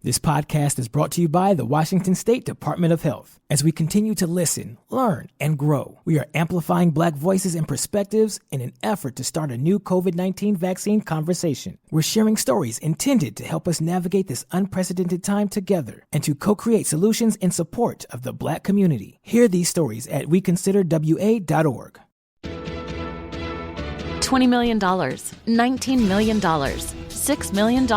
This podcast is brought to you by the Washington State Department of Health. As we continue to listen, learn, and grow, we are amplifying Black voices and perspectives in an effort to start a new COVID-19 vaccine conversation. We're sharing stories intended to help us navigate this unprecedented time together and to co-create solutions in support of the Black community. Hear these stories at weconsiderwa.org. $20 million, $19 million, $6 million.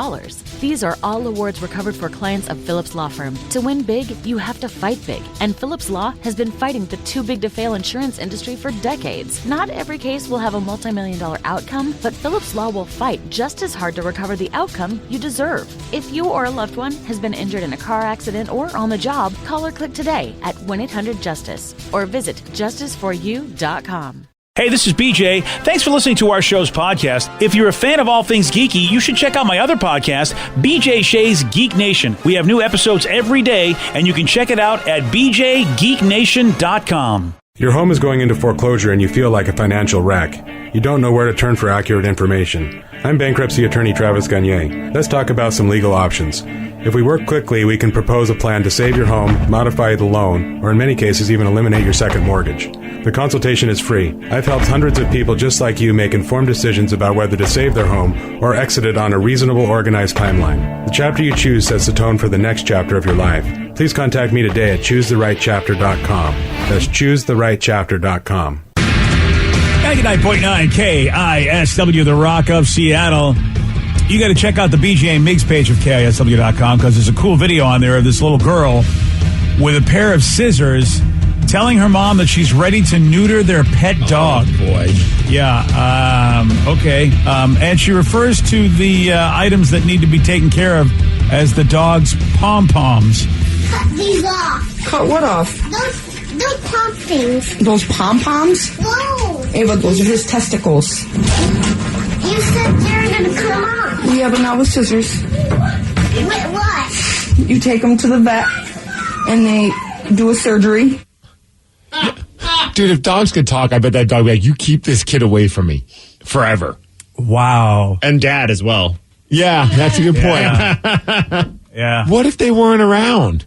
These are all awards recovered for clients of Phillips Law Firm. To win big, you have to fight big. And Phillips Law has been fighting the too-big-to-fail insurance industry for decades. Not every case will have a multi-million-dollar outcome, but Phillips Law will fight just as hard to recover the outcome you deserve. If you or a loved one has been injured in a car accident or on the job, call or click today at 1-800-JUSTICE or visit justiceforyou.com. Hey, this is BJ. Thanks for listening to our show's podcast. If you're a fan of all things geeky, you should check out my other podcast, BJ Shea's Geek Nation. We have new episodes every day, and you can check it out at bjgeeknation.com. Your home is going into foreclosure and you feel like a financial wreck. You don't know where to turn for accurate information. I'm bankruptcy attorney Travis Gagne. Let's talk about some legal options. If we work quickly, we can propose a plan to save your home, modify the loan, or in many cases even eliminate your second mortgage. The consultation is free. I've helped hundreds of people just like you make informed decisions about whether to save their home or exit it on a reasonable, organized timeline. The chapter you choose sets the tone for the next chapter of your life. Please contact me today at choosetherightchapter.com. That's choosetherightchapter.com. 99.9 KISW, the Rock of Seattle. You got to check out the BJ Miggs page of KISW.com because there's a cool video on there of this little girl with a pair of scissors telling her mom that she's ready to neuter their pet dog. Oh, boy. Yeah, okay. And she refers to the items that need to be taken care of as the dog's pom-poms. Cut these off. Cut what off? Those pom things. Those pom-poms? No. Ava, those are his testicles. You said they're going to come off. Yeah, but not with scissors. With what? You take them to the vet, and they do a surgery. Dude, if dogs could talk, I bet that dog would be like, you keep this kid away from me forever. Wow. And dad as well. Yeah, that's a good point. Yeah. What if they weren't around?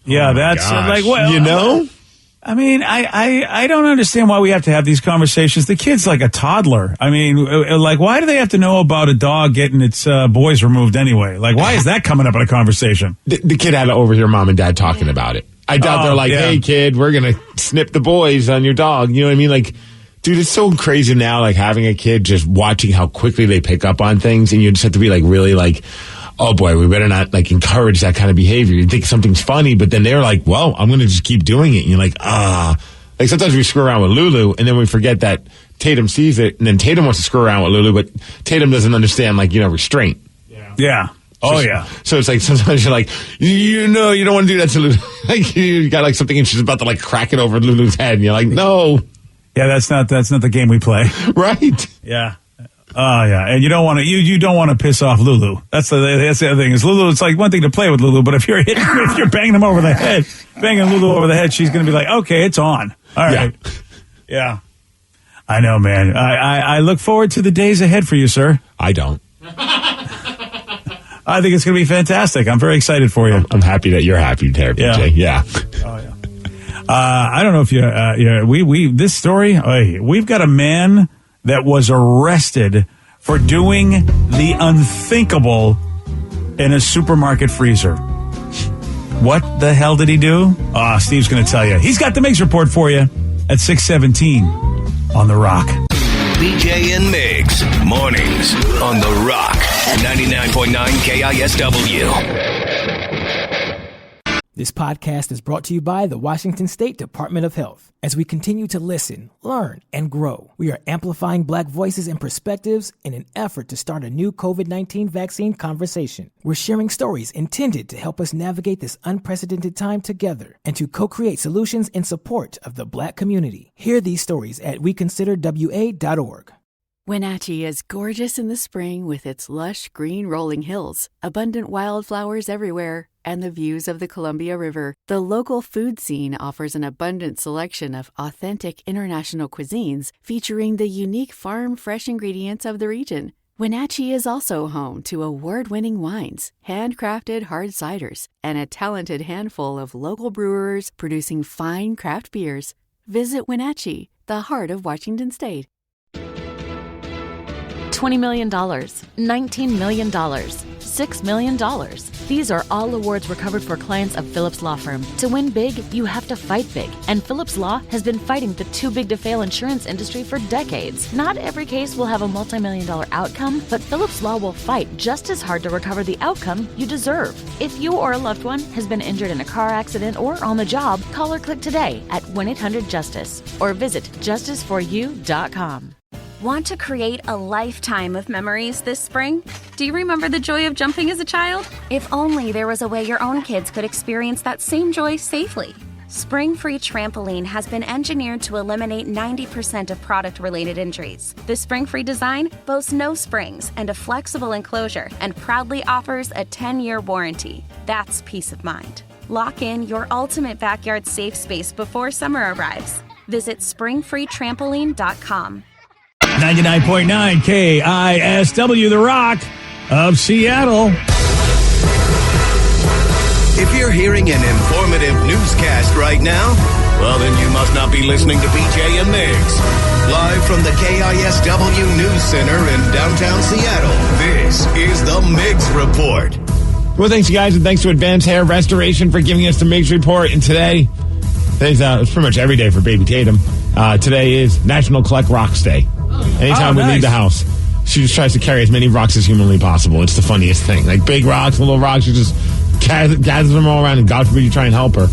Yeah, that's like, well, you know? I mean, I don't understand why we have to have these conversations. The kid's like a toddler. I mean, like, why do they have to know about a dog getting its boys removed anyway? Like, why is that coming up in a conversation? The kid had to overhear mom and dad talking about it. I doubt they're like, hey, kid, we're going to snip the boys on your dog. You know what I mean? Like, dude, it's so crazy now, like, having a kid, just watching how quickly they pick up on things. And you just have to be, like, really, like, oh, boy, we better not, like, encourage that kind of behavior. You think something's funny, but then they're like, well, I'm going to just keep doing it. And you're like, Like, sometimes we screw around with Lulu, and then we forget that Tatum sees it, and then Tatum wants to screw around with Lulu, but Tatum doesn't understand, like, restraint. Yeah. Oh, yeah. So it's like sometimes you're like, you know, you don't want to do that to Lulu. Like, you got like something and she's about to like crack it over Lulu's head. And you're like, no. Yeah, that's not the game we play. Right. Yeah. Oh, yeah. And you don't want to, you don't want to piss off Lulu. That's the other thing is Lulu. It's like one thing to play with Lulu, but if you're banging them over the head, banging Lulu over the head, she's going to be like, okay, it's on. All right. Yeah. I know, man. I look forward to the days ahead for you, sir. I don't. I think it's going to be fantastic. I'm very excited for you. I'm happy that you're happy there, BJ. Yeah. Oh, yeah. I don't know if we this story, we've got a man that was arrested for doing the unthinkable in a supermarket freezer. What the hell did he do? Steve's going to tell you. He's got the Miggs Report for you at 6:17 on The Rock. BJ and Miggs, mornings on The Rock, 99.9 KISW. This podcast is brought to you by the Washington State Department of Health. As we continue to listen, learn, and grow, we are amplifying Black voices and perspectives in an effort to start a new COVID-19 vaccine conversation. We're sharing stories intended to help us navigate this unprecedented time together and to co-create solutions in support of the Black community. Hear these stories at weconsiderwa.org. Wenatchee is gorgeous in the spring with its lush green rolling hills, abundant wildflowers everywhere, and the views of the Columbia River. The local food scene offers an abundant selection of authentic international cuisines featuring the unique farm-fresh ingredients of the region. Wenatchee is also home to award-winning wines, handcrafted hard ciders, and a talented handful of local brewers producing fine craft beers. Visit Wenatchee, the heart of Washington State. $20 million, $19 million, $6 million. These are all awards recovered for clients of Phillips Law Firm. To win big, you have to fight big. And Phillips Law has been fighting the too big to fail insurance industry for decades. Not every case will have a multi-million-dollar outcome, but Phillips Law will fight just as hard to recover the outcome you deserve. If you or a loved one has been injured in a car accident or on the job, call or click today at 1-800-JUSTICE or visit justiceforyou.com. Want to create a lifetime of memories this spring? Do you remember the joy of jumping as a child? If only there was a way your own kids could experience that same joy safely. Spring Free Trampoline has been engineered to eliminate 90% of product-related injuries. The Spring Free design boasts no springs and a flexible enclosure and proudly offers a 10-year warranty. That's peace of mind. Lock in your ultimate backyard safe space before summer arrives. Visit springfreetrampoline.com. 99.9 KISW, The Rock of Seattle. If you're hearing an informative newscast right now, well, then you must not be listening to BJ and Migs. Live from the KISW News Center in downtown Seattle, this is the Migs Report. Well, thanks, you guys, and thanks to Advanced Hair Restoration for giving us the Migs Report. And today's it's pretty much every day for Baby Tatum. Today is National Collect Rocks Day. Anytime we leave the house, she just tries to carry as many rocks as humanly possible. It's the funniest thing. Like big rocks, little rocks, she just gathers them all around, and God forbid you try and help her,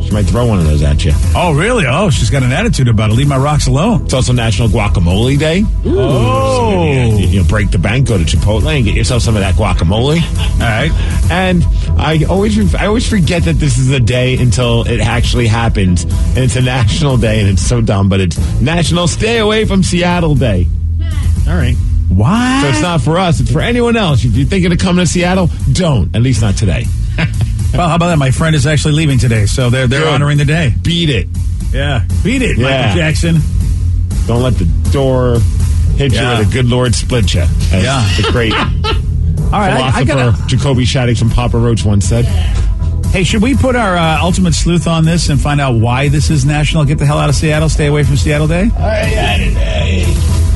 she might throw one of those at you. Oh, really? Oh, she's got an attitude about it. Leave my rocks alone. It's also National Guacamole Day. Ooh. Oh. So, break the bank, go to Chipotle, and get yourself some of that guacamole. All right. And I always forget that this is a day until it actually happens. And it's a national day, and it's so dumb, but it's National Stay Away from Seattle Day. All right. What? So it's not for us. It's for anyone else. If you're thinking of coming to Seattle, don't. At least not today. Well, how about that? My friend is actually leaving today, so they're honoring the day. Beat it. Yeah. Beat it, Michael Jackson. Don't let the door hit you or the good Lord split you. As the great all right, philosopher Jacoby Shaddix from Papa Roach once said. Hey, should we put our ultimate sleuth on this and find out why this is National Get the Hell Out of Seattle, Stay Away from Seattle Day?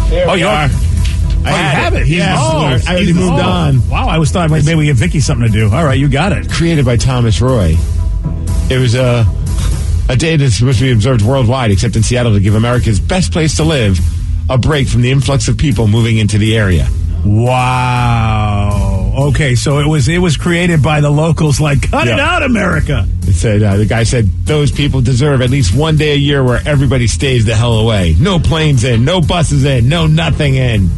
You are? I have it. I already moved on. Wow, I was thought maybe we give Vicky something to do. All right, you got it. Created by Thomas Roy. It was a day that's supposed to be observed worldwide, except in Seattle, to give America's best place to live a break from the influx of people moving into the area. Wow. Okay, so it was created by the locals, like, cut it out, America. It said, the guy said, those people deserve at least one day a year where everybody stays the hell away. No planes in, no buses in, no nothing in.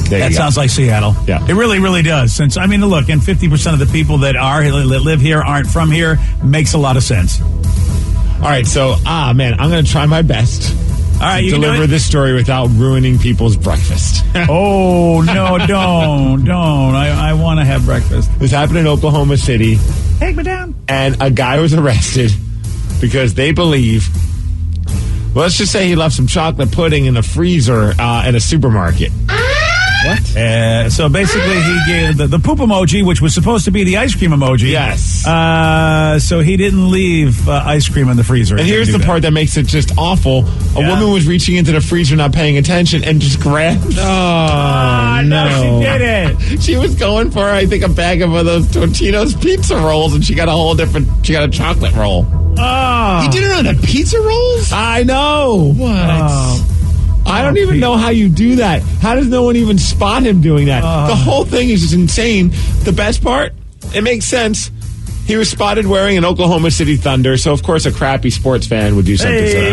That sounds like Seattle. Yeah. It really, really does. Since, I mean, look, and 50% of the people that live here aren't from here, makes a lot of sense. All right, so, I'm going to try my best. All right, to deliver this story without ruining people's breakfast. Oh, no, don't. I want to have breakfast. This happened in Oklahoma City. Take me down. And a guy was arrested because they believe, well, let's just say he left some chocolate pudding in a freezer at a supermarket. What? So basically, he gave the poop emoji, which was supposed to be the ice cream emoji. Yes. So he didn't leave ice cream in the freezer. And here's the part that makes it just awful. A woman was reaching into the freezer, not paying attention, and just grabbed. Oh, no, she did it. She was going for, I think, a bag of those Totino's pizza rolls, and she got she got a chocolate roll. Oh. He did it on the pizza rolls? I know. What? Oh. I don't even know how you do that. How does no one even spot him doing that? The whole thing is just insane. The best part, it makes sense. He was spotted wearing an Oklahoma City Thunder, so of course a crappy sports fan would do something so he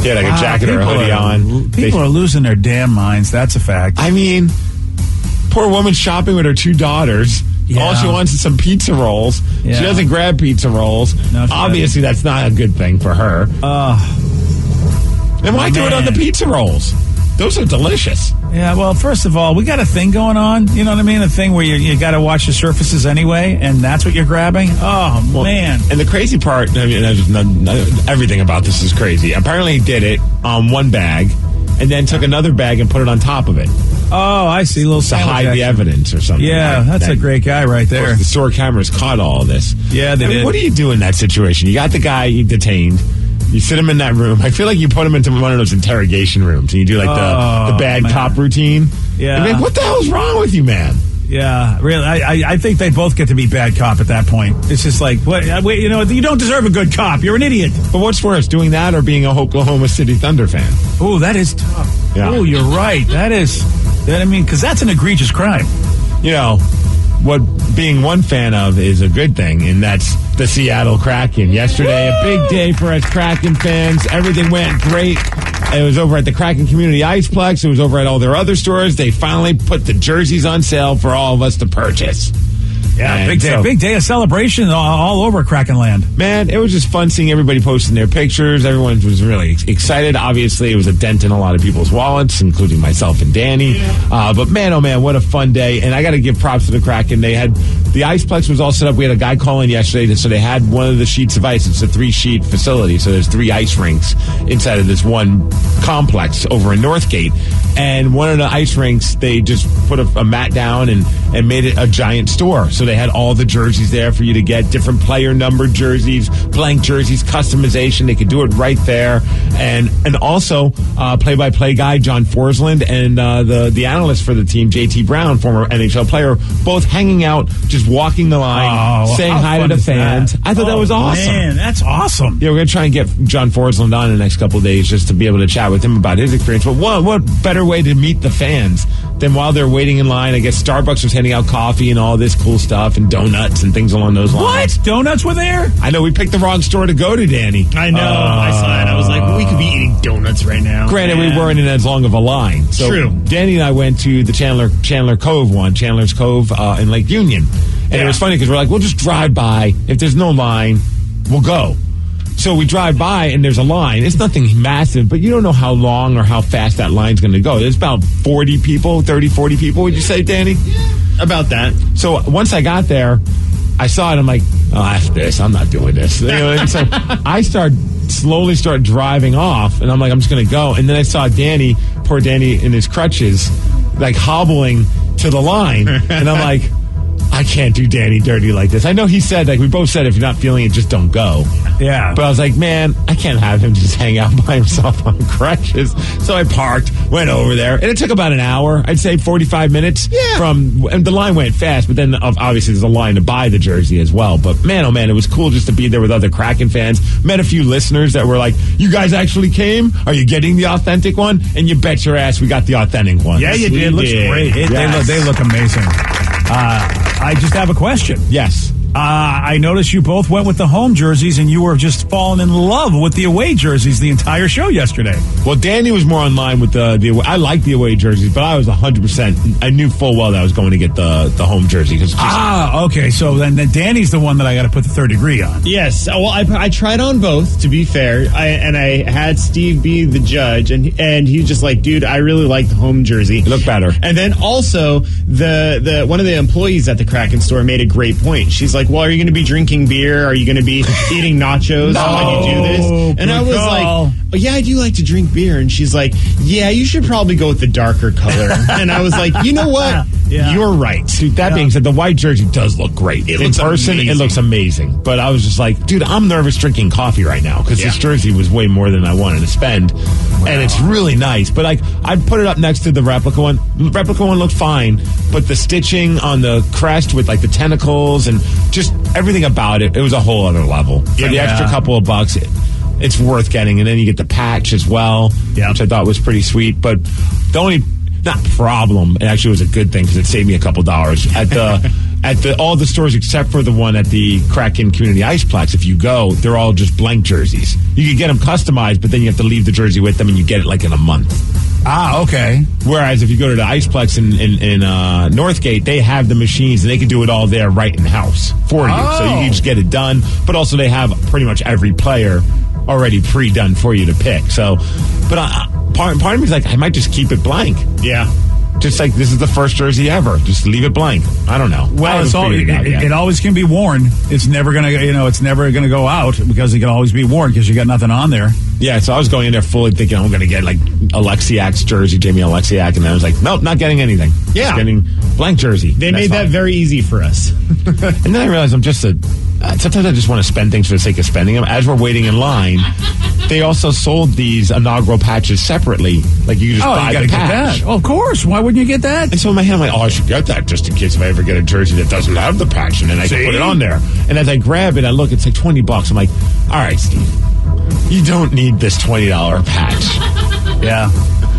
had like a jacket or a hoodie on. People are losing their damn minds. That's a fact. I mean, poor woman shopping with her 2 daughters. Yeah. All she wants is some pizza rolls. Yeah. She doesn't grab pizza rolls. No, obviously, that's not a good thing for her. Then why do it on the pizza rolls? Those are delicious. Yeah, well, first of all, we got a thing going on. You know what I mean? A thing where you got to watch the surfaces anyway, and that's what you're grabbing? Oh, man. And the crazy part, I mean, everything about this is crazy. Apparently he did it on one bag. and then took another bag and put it on top of it. Oh, I see. A little to hide the evidence or something. Yeah, that's a great guy right there. The store cameras caught all of this. Yeah, they did. What do you do in that situation? You got the guy detained. You sit him in that room. I feel like you put him into one of those interrogation rooms and you do like the bad cop routine. Yeah. And what the hell's wrong with you, man? Yeah, really. I think they both get to be bad cop at that point. It's just like, you don't deserve a good cop. You're an idiot. But what's worse, doing that or being a Oklahoma City Thunder fan? Oh, that is tough. Yeah. Oh, you're right. Because that's an egregious crime. You know, what being one fan of is a good thing, and that's the Seattle Kraken. Yesterday, a big day for us Kraken fans. Everything went great. It was over at the Kraken Community Iceplex. It was over at all their other stores. They finally put the jerseys on sale for all of us to purchase. Yeah, and big day of celebration all over Kraken Land. Man, it was just fun seeing everybody posting their pictures. Everyone was really excited. Obviously, it was a dent in a lot of people's wallets, including myself and Danny. But man, oh man, what a fun day. And I got to give props to the Kraken. They had the Iceplex was all set up. We had a guy call in yesterday, so they had one of the sheets of ice. It's a 3-sheet facility, so there's 3 ice rinks inside of this one complex over in Northgate. And one of the ice rinks, they just put a mat down and made it a giant store. So they had all the jerseys there for you to get, different player numbered jerseys, blank jerseys, customization. They could do it right there. And also, play-by-play guy John Forsland and the analyst for the team, JT Brown, former NHL player, both hanging out, just walking the line, saying hi to the fans. I thought that was awesome. Man, that's awesome. Yeah, we're going to try and get John Forsland on in the next couple of days just to be able to chat with him about his experience. But what better way to meet the fans than while they're waiting in line? I guess Starbucks was handing out coffee and all this cool stuff and donuts and things along those lines. What? Donuts were there? I know, we picked the wrong store to go to, Danny. I know. I saw it. I was like, we could be eating donuts right now. Granted, we weren't in as long of a line. So True. Danny and I went to the Chandler Cove one, Chandler's Cove in Lake Union. And it was funny because we're like, we'll just drive by. If there's no line, we'll go. So we drive by and there's a line. It's nothing massive, but you don't know how long or how fast that line's going to go. There's about 40 people, 30, 40 people, would you say, Danny? About that. So once I got there, I saw it. I'm like, oh, after this, I'm not doing this. You know, and so I slowly start driving off, and I'm like, I'm just going to go. And then I saw poor Danny in his crutches, like hobbling to the line. And I'm like, I can't do Danny dirty like this. I know he said, like we both said, if you're not feeling it, just don't go. Yeah. But I was like, man, I can't have him just hang out by himself on crutches. So I parked, went over there, and it took about an hour. I'd say 45 minutes. Yeah. And the line went fast, but then obviously there's a line to buy the jersey as well. But man, oh man, it was cool just to be there with other Kraken fans. Met a few listeners that were like, you guys actually came? Are you getting the authentic one? And you bet your ass we got the authentic one. Yeah, you did. Looks great. They look amazing. I just have a question. Yes. I noticed you both went with the home jerseys, and you were just falling in love with the away jerseys the entire show yesterday. Well, Danny was more online with the away. I like the away jerseys, but I was 100%. I knew full well that I was going to get the home jersey. Okay. So then Danny's the one that I got to put the third degree on. Yes. Well, I tried on both, to be fair. I had Steve be the judge, and he was just like, dude, I really like the home jersey. It looked better. And then also, the one of the employees at the Kraken store made a great point. She's like, well, are you going to be drinking beer? Are you going to be eating nachos when you do this? And I was like, oh, yeah, I do like to drink beer. And she's like, yeah, you should probably go with the darker color. And I was like, you know what? Yeah. You're right. Dude, that being said, the white jersey does look great. In person, amazing. It looks amazing. But I was just like, dude, I'm nervous drinking coffee right now because this jersey was way more than I wanted to spend. Wow. And it's really nice. But I'd put it up next to the replica one. The replica one looked fine. But the stitching on the crest with like the tentacles and just everything about it, it was a whole other level. For the extra couple of bucks, it's worth getting. And then you get the patch as well, which I thought was pretty sweet. But the only not problem, it actually was a good thing because it saved me a couple dollars at all the stores except for the one at the Kraken Community Iceplex. If you go, they're all just blank jerseys. You can get them customized, but then you have to leave the jersey with them, and you get it like in a month. Ah, okay. Whereas if you go to the Iceplex in Northgate, they have the machines and they can do it all there right in house for you. So you can just get it done. But also they have pretty much every player already pre-done for you to pick. So, but part of me is like, I might just keep it blank. Yeah. Just like this is the first jersey ever. Just leave it blank. I don't know. Well, it always can be worn. It's never gonna, it's never gonna go out because it can always be worn because you got nothing on there. Yeah, so I was going in there fully thinking I'm gonna get like Alexiak's jersey, Jamie Alexiak, and I was like, nope, not getting anything. Yeah, just getting blank jersey. They made that very easy for us. And then I realized I'm just sometimes I just want to spend things for the sake of spending them. As we're waiting in line, they also sold these inaugural patches separately. Like you just buy the patch. Get that. Oh, of course. Why wouldn't you get that? And so in my head, I'm like, I should get that just in case if I ever get a jersey that doesn't have the patch, and then I can put it on there. And as I grab it, I look, it's like $20. I'm like, all right, Steve, you don't need this $20 patch. Yeah.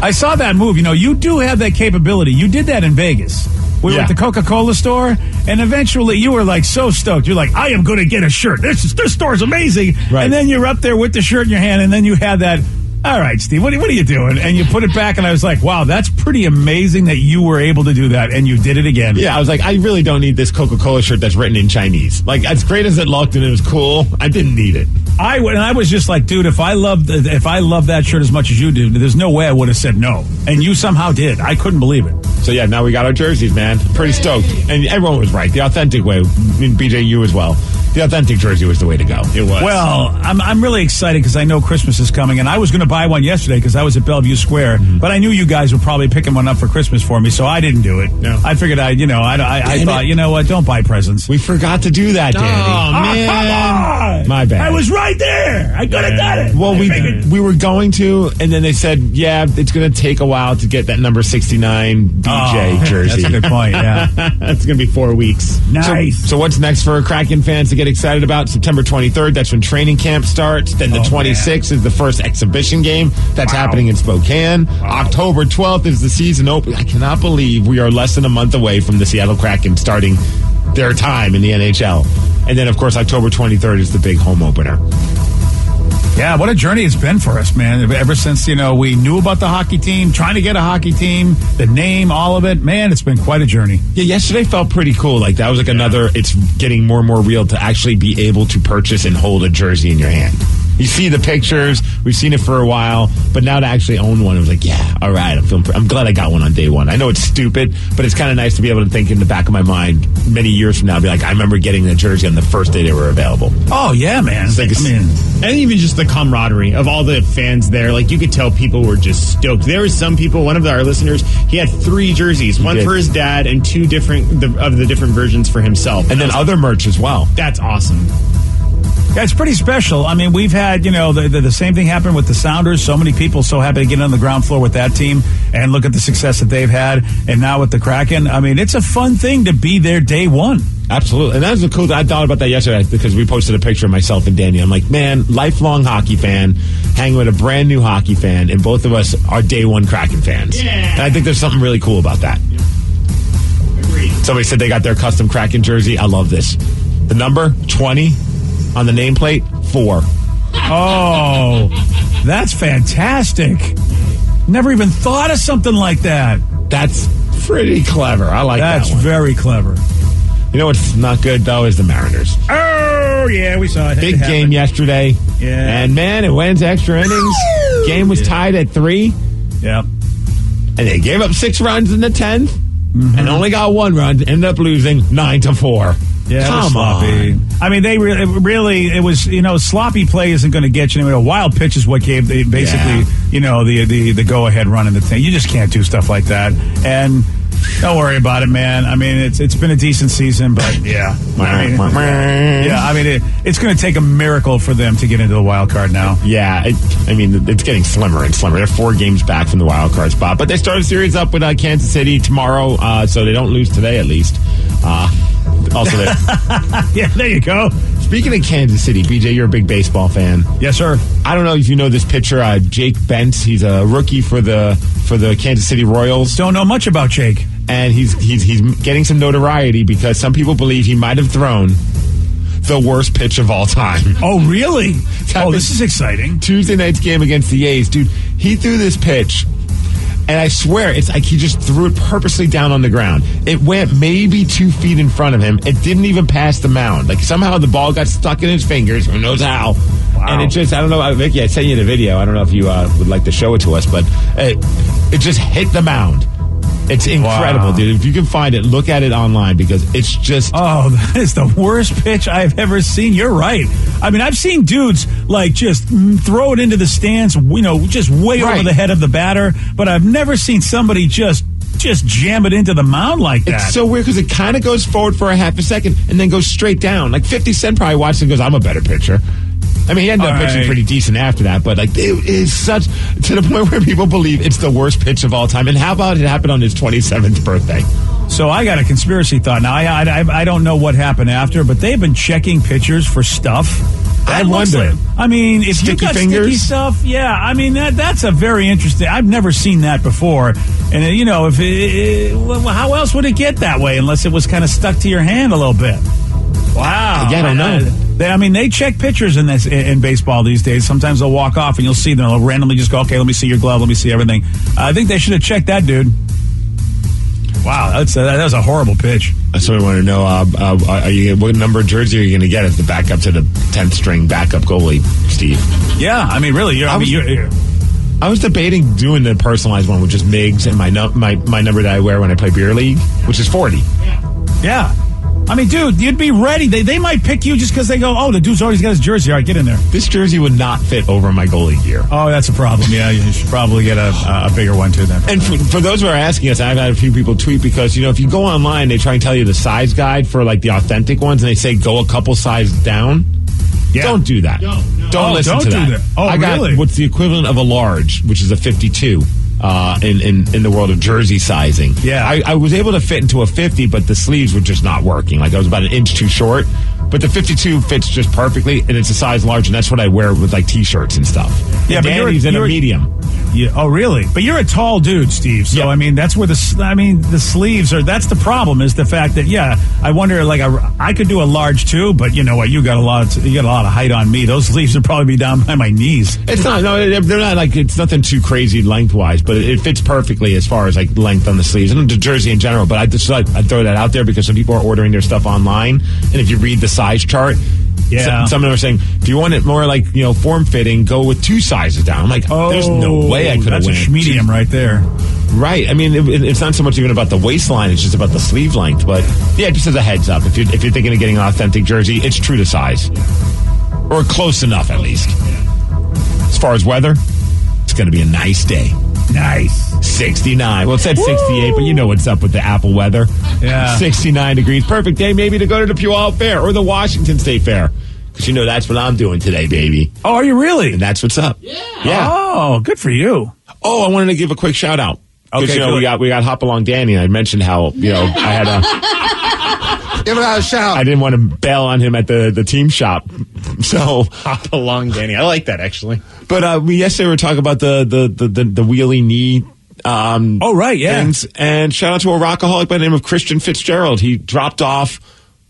I saw that move. You do have that capability. You did that in Vegas. We were at the Coca-Cola store, and eventually you were like so stoked. You're like, I am going to get a shirt. This store's amazing. Right. And then you're up there with the shirt in your hand, and then you had that. All right, Steve, what are you doing? And you put it back, and I was like, wow, that's pretty amazing that you were able to do that, and you did it again. Yeah, I was like, I really don't need this Coca-Cola shirt that's written in Chinese. Like, as great as it looked and it was cool, I didn't need it. I was just like, dude, if I love that shirt as much as you do, there's no way I would have said no. And you somehow did. I couldn't believe it. So, yeah, now we got our jerseys, man. Pretty stoked. And everyone was right. The authentic way. I mean, BJ, you as well. The authentic jersey was the way to go. It was. Well, I'm really excited because I know Christmas is coming, and I was going to buy one yesterday because I was at Bellevue Square, but I knew you guys were probably picking one up for Christmas for me, so I didn't do it. No. I figured I thought, you know what, don't buy presents. We forgot to do that, Danny. Oh, man. Come on. My bad. I was right there. I could have done it. Well, we were going to, and then they said, yeah, it's going to take a while to get that number 69 BJ jersey. That's a good point, yeah. That's going to be 4 weeks. Nice. So what's next for Kraken fans to get excited about? September 23rd, that's when training camp starts. Then the 26th is the first exhibition game. That's happening in Spokane. Wow. October 12th is the season open. I cannot believe we are less than a month away from the Seattle Kraken starting their time in the NHL. And then, of course, October 23rd is the big home opener. Yeah, what a journey it's been for us, man. Ever since, we knew about the hockey team, trying to get a hockey team, the name, all of it. Man, it's been quite a journey. Yeah, yesterday felt pretty cool. Like, that was like another, it's getting more and more real to actually be able to purchase and hold a jersey in your hand. You see the pictures. We've seen it for a while, but now to actually own one, it was like, yeah, all right. I'm glad I got one on day one. I know it's stupid, but it's kind of nice to be able to think in the back of my mind many years from now, be like, I remember getting the jersey on the first day they were available. Oh yeah, man. It's like, and even just the camaraderie of all the fans there. Like, you could tell people were just stoked. There were some people. One of our listeners, he had 3 jerseys, one for his dad and 2 different versions for himself, and then other merch as well. That's awesome. Yeah, it's pretty special. I mean, we've had, the same thing happen with the Sounders. So many people so happy to get on the ground floor with that team and look at the success that they've had. And now with the Kraken, I mean, it's a fun thing to be there day one. Absolutely. And that's the cool thing. I thought about that yesterday because we posted a picture of myself and Danny. I'm like, man, lifelong hockey fan, hanging with a brand new hockey fan, and both of us are day one Kraken fans. Yeah. And I think there's something really cool about that. Agreed. Somebody said they got their custom Kraken jersey. I love this. The number 20 on the nameplate, 4. Oh, that's fantastic. Never even thought of something like that. That's pretty clever. I like that one. That's very clever. You know what's not good, though, is the Mariners. Oh, yeah, we saw it. Big game yesterday. Yeah. And, man, it went to extra innings. Game was tied at 3. Yep. And they gave up 6 runs in the 10th and only got 1 run. Ended up losing 9-4. Yeah, come on. I mean, they really, it was, sloppy play isn't going to get you anywhere. A wild pitch is what gave basically, the go-ahead run in the thing. You just can't do stuff like that. And don't worry about it, man. I mean, it's been a decent season, but yeah. It's going to take a miracle for them to get into the wild card now. Yeah, it's getting slimmer and slimmer. They're 4 games back from the wild card spot, but they start a series up with Kansas City tomorrow, so they don't lose today at least. Also there. Yeah, there you go. Speaking of Kansas City, BJ, you're a big baseball fan. Yes, sir. I don't know if you know this pitcher, Jake Bentz. He's a rookie for the Kansas City Royals. Don't know much about Jake. And he's getting some notoriety because some people believe he might have thrown the worst pitch of all time. Oh, really? Oh, this is exciting. Tuesday night's game against the A's. Dude, he threw this pitch. And I swear, it's like he just threw it purposely down on the ground. It went maybe 2 feet in front of him. It didn't even pass the mound. Like, somehow the ball got stuck in his fingers. Who knows how? Wow. And it just, I don't know, Vicky, I sent you the video. I don't know if you would like to show it to us, but it just hit the mound. It's incredible, dude. If you can find it, look at it online because it's just... Oh, that is the worst pitch I've ever seen. You're right. I mean, I've seen dudes, like, just throw it into the stands, just way over the head of the batter, but I've never seen somebody just jam it into the mound like that. It's so weird because it kind of goes forward for a half a second and then goes straight down. Like 50 Cent probably watched it and goes, I'm a better pitcher. I mean, he ended up pitching pretty decent after that, but like it is such to the point where people believe it's the worst pitch of all time. And how about it happened on his 27th birthday? So I got a conspiracy thought. Now, I don't know what happened after, but they've been checking pitchers for stuff. I wonder. I mean, if you got sticky stuff, yeah. I mean, that's a very interesting. I've never seen that before. And how else would it get that way unless it was kind of stuck to your hand a little bit? Wow. Yeah, I don't know. They check pitchers in baseball these days. Sometimes they'll walk off and you'll see them. They'll randomly just go, okay, let me see your glove. Let me see everything. I think they should have checked that, dude. Wow, that was a horrible pitch. So we want to know, what number jersey are you going to get as the backup to the 10th string backup goalie, Steve? Yeah, I mean, really, I was debating doing the personalized one with just Miggs and my number that I wear when I play beer league, which is 40. Yeah. I mean, dude, you'd be ready. They might pick you just because they go, oh, the dude's always got his jersey. All right, get in there. This jersey would not fit over my goalie gear. Oh, that's a problem. Yeah, you should probably get a bigger one, too, then. And for those who are asking us, I've had a few people tweet because, if you go online, they try and tell you the size guide for, like, the authentic ones, and they say go a couple sizes down. Yeah. Don't do that. Don't listen to that. Oh, I got really? what's the equivalent of a large, which is a 52. In the world of jersey sizing. Yeah. I was able to fit into a 50, but the sleeves were just not working. Like I was about an inch too short. But the 52 fits just perfectly, and it's a size large, and that's what I wear with like T-shirts and stuff. Yeah, and but Danny's in a medium. Yeah. Oh, really? But you're a tall dude, Steve. So, I mean, that's where the sleeves are. That's the problem is the fact that, I wonder, like, I could do a large too, but you know what? You got a lot of height on me. Those sleeves would probably be down by my knees. It's not, no, they're not like, it's nothing too crazy lengthwise, but it fits perfectly as far as like length on the sleeves and the jersey in general. But I throw that out there because some people are ordering their stuff online, and if you read the size chart, some of them are saying, if you want it more like, form fitting, go with 2 sizes down. I'm like, there's no way I could have went. That's a medium right there. Right. I mean, it's not so much even about the waistline, it's just about the sleeve length. But yeah, just as a heads up, if you're thinking of getting an authentic jersey, it's true to size. Or close enough, at least. As far as weather, it's going to be a nice day. Nice. 69. Well, it said 68, but you know what's up with the Apple weather. Yeah. 69 degrees. Perfect day maybe to go to the Puyallup Fair or the Washington State Fair. Because that's what I'm doing today, baby. Oh, are you really? And that's what's up. Yeah. Oh, good for you. Oh, I wanted to give a quick shout out. Because, we got Hop Along Danny, and I mentioned how, I had a... Give it out a shout. I didn't want to bail on him at the team shop. So... Hop Along Danny. I like that, actually. But yesterday we were talking about the wheelie knee things. And shout out to a rockaholic by the name of Christian Fitzgerald. He dropped off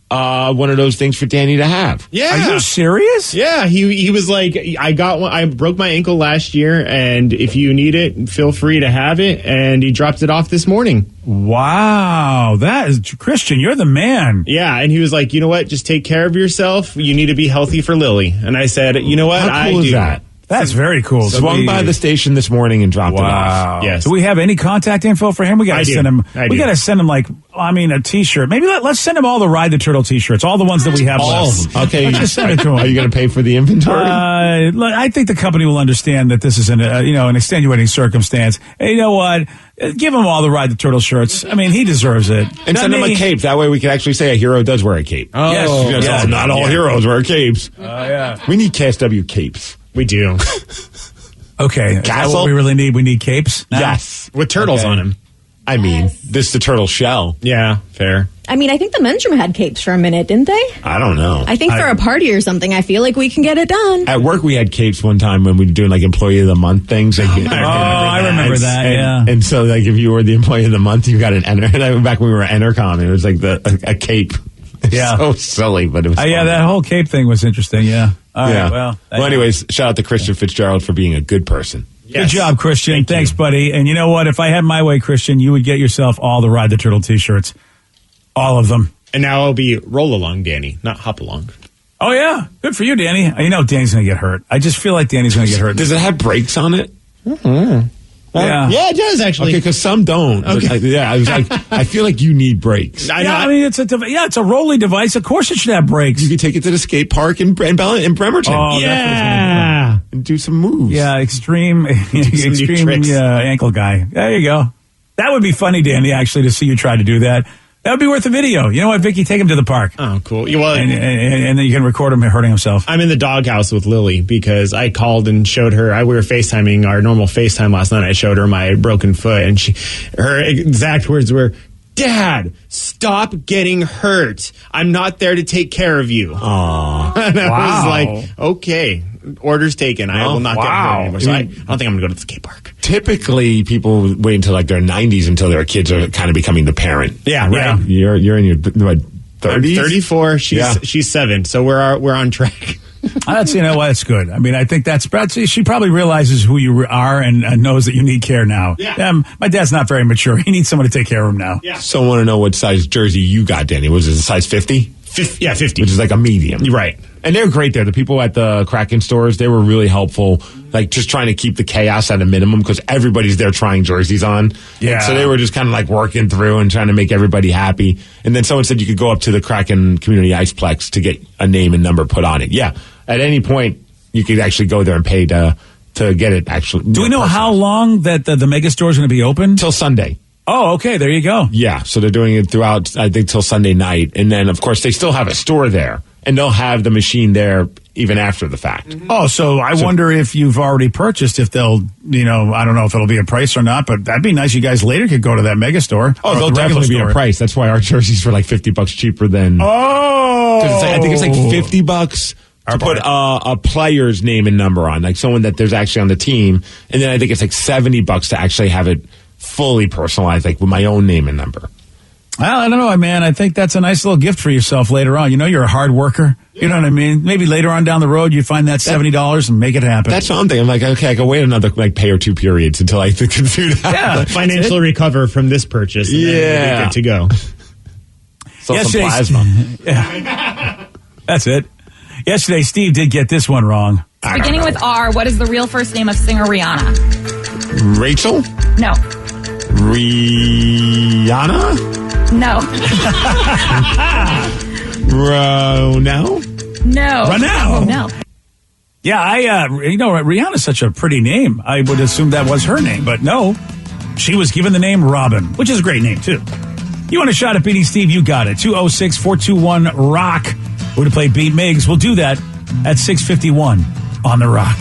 one of those things for Danny to have. Yeah. Are you serious? Yeah. He was like, I got one. I broke my ankle last year, and if you need it, feel free to have it. And he dropped it off this morning. Wow. That is, Christian, you're the man. Yeah. And he was like, you know what? Just take care of yourself. You need to be healthy for Lily. And I said, you know what? How cool is that? That's very cool. Swung by the station this morning and dropped it off. Yes. Do we have any contact info for him? We got to send him. We got to send him a T-shirt. Maybe let's send him all the Ride the Turtle T-shirts, all the ones that we have left. Okay, let's just send it to him. Are you going to pay for the inventory? I think the company will understand that this is an extenuating circumstance. Hey, you know what? Give him all the Ride the Turtle shirts. I mean, he deserves it. And send him a cape. That way we can actually say a hero does wear a cape. Oh, yes. Not all heroes wear capes. Yeah. We need KSW capes. We do. Okay. Is that what we really need? We need capes? No? Yes. With turtles on them. I mean, this is the turtle shell. Yeah, fair. I mean, I think the men's room had capes for a minute, didn't they? I don't know. I think for a party or something, I feel like we can get it done. At work, we had capes one time when we were doing like Employee of the Month things. I remember that. Yeah. And so, like, if you were the Employee of the Month, you got an back when we were at Entercom, it was like a cape. Yeah. So silly, but it was fun. Yeah, that whole cape thing was interesting. Yeah. All right, well, anyways, shout out to Christian Fitzgerald for being a good person. Good job, Christian. Thanks, buddy. And you know what? If I had my way, Christian, you would get yourself all the Ride the Turtle T-shirts. All of them. And now it'll be Roll Along Danny, not Hop Along. Oh, yeah. Good for you, Danny. You know Danny's going to get hurt. I just feel like Danny's going to get hurt. Does it have brakes on it? Mm-hmm. Yeah. Yeah, it does actually. Okay, because some don't. Okay. I was like, I feel like you need brakes. I mean, it's a rolling device. Of course it should have brakes. You could take it to the skate park in Bremerton. Oh, Yeah. And do some moves. Yeah, extreme tricks. ankle guy. There you go. That would be funny, Danny, actually, to see you try to do that. That would be worth a video. You know what, Vicky? Take him to the park. Oh, cool. Well, and then you can record him hurting himself. I'm in the doghouse with Lily because I called and showed her. We were FaceTiming our normal FaceTime last night. I showed her my broken foot, and her exact words were, "Dad, stop getting hurt. I'm not there to take care of you." Aww. And I was like, okay, orders taken. I will not get hurt anymore. So I don't think I'm going to go to the skate park. Typically, people wait until like their 90s until their kids are kind of becoming the parent. Yeah, right. You're in your what, 30s? I'm 34. She's 7. So we're on track. That's, you know what, it's good. I mean, I think she probably realizes who you are and knows that you need care now. Yeah. My dad's not very mature. He needs someone to take care of him now. Yeah. So I want to know what size jersey you got, Danny. Was it a size 50? 50. Which is like a medium. Right. And they're great there. The people at the Kraken stores, they were really helpful. Like just trying to keep the chaos at a minimum because everybody's there trying jerseys on. Yeah. And so they were just kind of like working through and trying to make everybody happy. And then someone said you could go up to the Kraken Community Iceplex to get a name and number put on it. Yeah. At any point, you could actually go there and pay to get it actually. Do we know how long that the mega store is going to be open? Till Sunday. Oh, okay. There you go. Yeah. So they're doing it throughout, I think, till Sunday night. And then, of course, they still have a store there. And they'll have the machine there even after the fact. Mm-hmm. Oh, so I wonder if you've already purchased, if they'll, I don't know if it'll be a price or not, but that'd be nice. You guys later could go to that mega store. Oh, there'll definitely be a price. That's why our jerseys were like $50 cheaper than. Oh! I think it's like $50 to put a player's name and number on, like someone that there's actually on the team. And then I think it's like $70 to actually have it fully personalized, like with my own name and number. Well, I don't know, man. I think that's a nice little gift for yourself later on. You're a hard worker. You know what I mean? Maybe later on down the road, you find that $70 and make it happen. That's what I'm thinking. I'm like, okay, I can wait another pay or two periods until I can do that. Yeah, financially recover from this purchase. And then we'll be good to go. So some plasma. Yeah. That's it. Yesterday, Steve did get this one wrong. Beginning with R, what is the real first name of singer Rihanna? Rachel? No. Rihanna? No. Ronell? No. Ronell? No. Yeah, Rihanna's such a pretty name. I would assume that was her name, but no. She was given the name Robin, which is a great name, too. You want a shot at beating Steve? You got it. 206-421-ROCK. We're going to play Beat Migs. We'll do that at 6:51 on The Rock.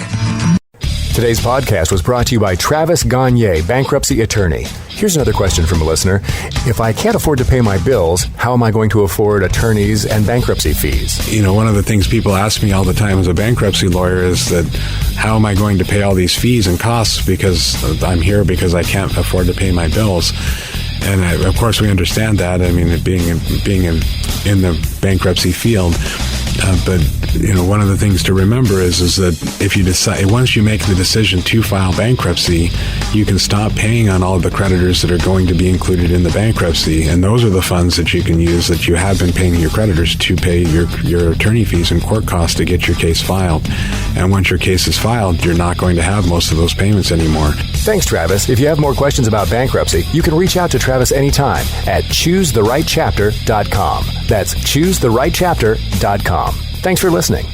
Today's podcast was brought to you by Travis Gagne, bankruptcy attorney. Here's another question from a listener. If I can't afford to pay my bills, how am I going to afford attorneys and bankruptcy fees? One of the things people ask me all the time as a bankruptcy lawyer is that how am I going to pay all these fees and costs because I'm here because I can't afford to pay my bills. And of course, we understand that. I mean, being in the bankruptcy field, but one of the things to remember is that if you decide, once you make the decision to file bankruptcy, you can stop paying on all of the creditors that are going to be included in the bankruptcy, and those are the funds that you can use that you have been paying your creditors to pay your attorney fees and court costs to get your case filed. And once your case is filed, you're not going to have most of those payments anymore. Thanks, Travis. If you have more questions about bankruptcy, you can reach out to Travis anytime at ChooseTheRightChapter.com. That's ChooseTheRightChapter.com. Thanks for listening.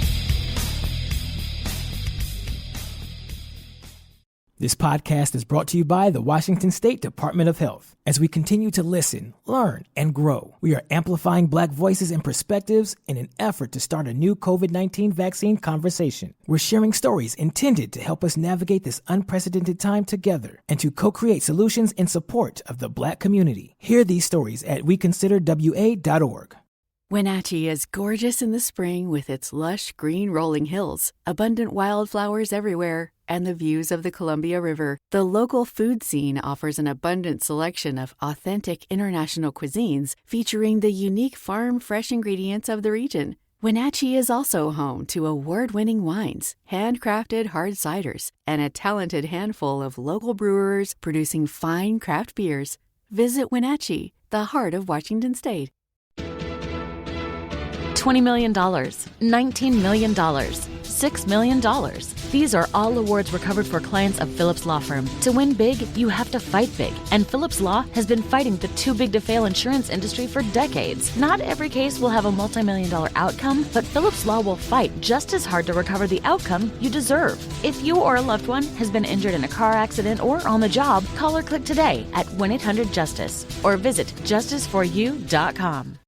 This podcast is brought to you by the Washington State Department of Health. As we continue to listen, learn, and grow, we are amplifying Black voices and perspectives in an effort to start a new COVID-19 vaccine conversation. We're sharing stories intended to help us navigate this unprecedented time together and to co-create solutions in support of the Black community. Hear these stories at WeConsiderWA.org. Wenatchee is gorgeous in the spring with its lush green rolling hills, abundant wildflowers everywhere, and the views of the Columbia River. The local food scene offers an abundant selection of authentic international cuisines featuring the unique farm-fresh ingredients of the region. Wenatchee is also home to award-winning wines, handcrafted hard ciders, and a talented handful of local brewers producing fine craft beers. Visit Wenatchee, the heart of Washington State. $20 million, $19 million, $6 $6 million. These are all awards recovered for clients of Phillips Law Firm. To win big, you have to fight big. And Phillips Law has been fighting the too big to fail insurance industry for decades. Not every case will have a multi-million-dollar outcome, but Phillips Law will fight just as hard to recover the outcome you deserve. If you or a loved one has been injured in a car accident or on the job, call or click today at 1-800-JUSTICE or visit justiceforyou.com.